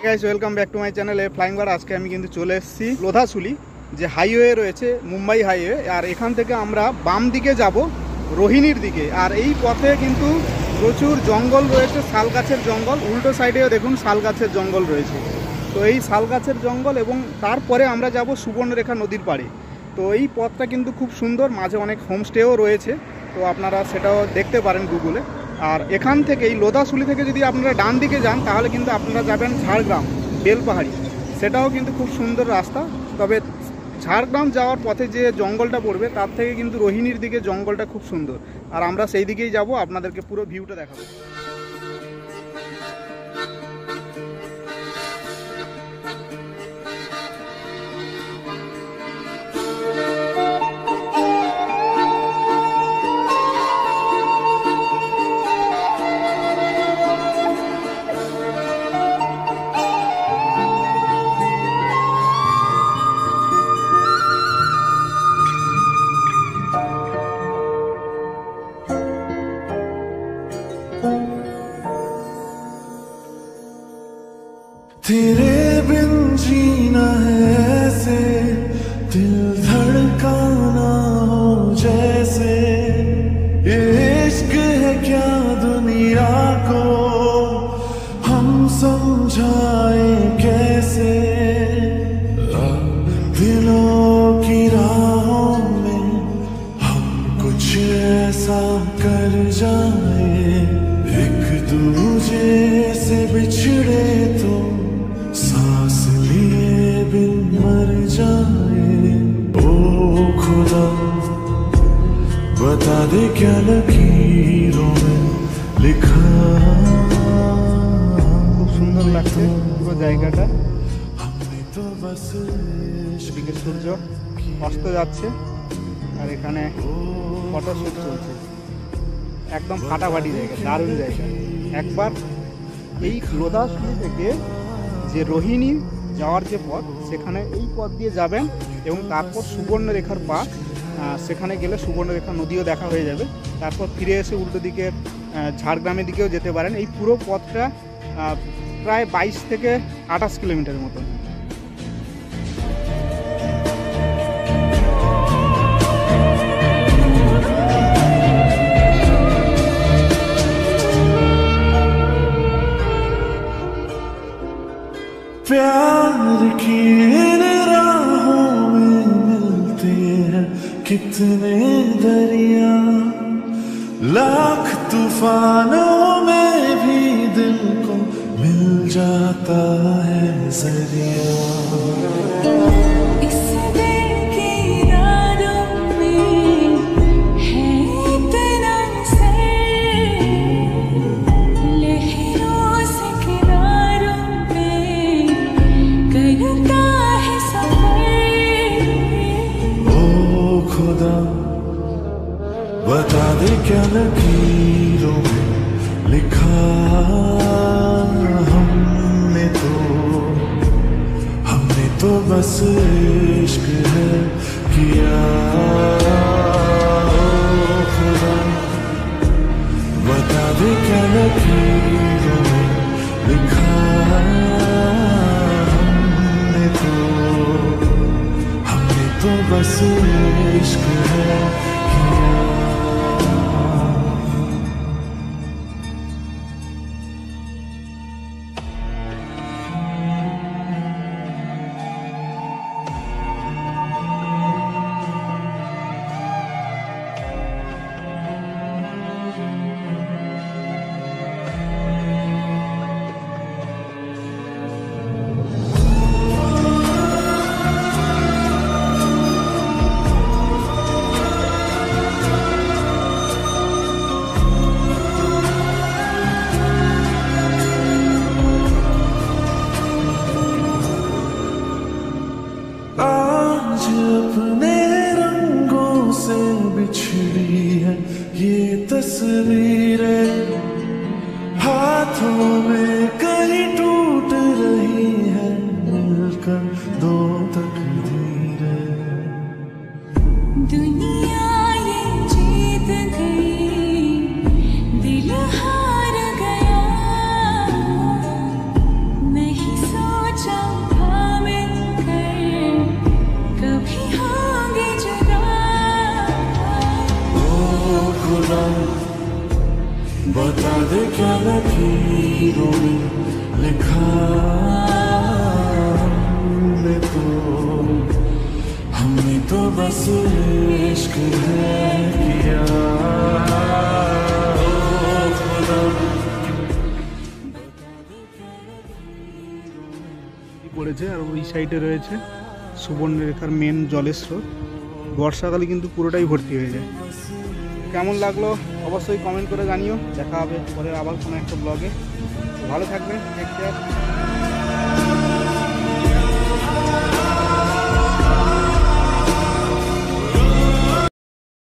Guys welcome back to my channel a flying bird. आज के আমি কিন্তু চলে এসেছি লোধাশুলি যে হাইওয়ে রয়েছে মুম্বাই হাইওয়ে, আর এখান থেকে আমরা বাম দিকে যাব রোহিণীর দিকে। আর এই পথে কিন্তু প্রচুর জঙ্গল রয়েছে, শাল গাছের জঙ্গল। উল্টো সাইডেও দেখুন শাল গাছের জঙ্গল রয়েছে। তো এই শাল গাছের জঙ্গল এবং তারপরে আমরা যাব সুবর্ণরেখা নদীর পাড়ে। তো এই পথটা কিন্তু খুব সুন্দর, মাঝে অনেক হোমস্টেও রয়েছে, তো আপনারা সেটাও দেখতে পারেন গুগলে। আর এখান থেকে এই লোধাশুলি থেকে যদি আপনারা ডান দিকে যান তাহলে কিন্তু আপনারা যাবেন ঝাড়গ্রাম বেলপাহাড়ি, সেটাও কিন্তু খুব সুন্দর রাস্তা। তবে ঝাড়গ্রাম যাওয়ার পথে যে জঙ্গলটা পড়বে তার থেকে কিন্তু রোহিণীর দিকে জঙ্গলটা খুব সুন্দর, আর আমরা সেই দিকেই যাব, আপনাদেরকে পুরো ভিউটা দেখাবো। तेरे बिन जीना है ऐसे, दिल धड़काना हो जैसे, ये इश्क है क्या दुनिया को हम समझाए कैसे। दिलों की राहों में हम कुछ ऐसा कर जाए, एक दूजे से बिछड़े तो सांस लिए बिन मर जाए। ओ खुदा बता दे क्या लकीरों में लिखा। খুব সুন্দর লাগছে পুরো জায়গাটা। हमने तो बस এদিকে সূর্য অস্ত যাচ্ছে আর এখানে ফটোশুট চলছে, একদম ফাটাফাটি জায়গা, দারুণ জায়গা। একবার এই লোধাশুলি থেকে যে রোহিণী যাওয়ার যে পথ, সেখানে এই পথ দিয়ে যাবেন এবং তারপর সুবর্ণরেখার পাড়, সেখানে গেলে সুবর্ণরেখা নদীও দেখা হয়ে যাবে। তারপর ফিরে এসে উল্টো দিকে ঝাড়গ্রামের দিকেও যেতে পারেন। এই পুরো পথটা প্রায় 22 থেকে 28 কিলোমিটারের মতন। प्यार की इन राहों में मिलते हैं कितने दरिया, लाख तूफानों में भी दिल को मिल जाता है जरिया। बता दे क्या लकीरों में लिखा। हमने तो बस इश्क है किया। ओ खुदा बता दे क्या लकीरों में लिखा। हमने तो बस इश्क है किया। आज अपने रंगों से बिछड़ी है ये तस्वीरें, हाथों में कहीं टूट रही है मिलकर दो तकदीरें। दुनिया ये जीत गई, दिल हार गया, नहीं बता दे क्या लकीरों में लिखा हमने तो बस इश्क है किया ओ खुदा। পড়েছে আর ওই সাইডে রয়েছে সুবর্ণরেখার মেন জলের স্রোত। বর্ষাকালে কিন্তু পুরোটাই ভর্তি হয়ে যায়। কেমন লাগলো অবশ্যই কমেন্ট করে জানিও। দেখা হবে পরে আবার কোনো একটা ব্লগে। ভালো থাকবেন, টেক কেয়ার।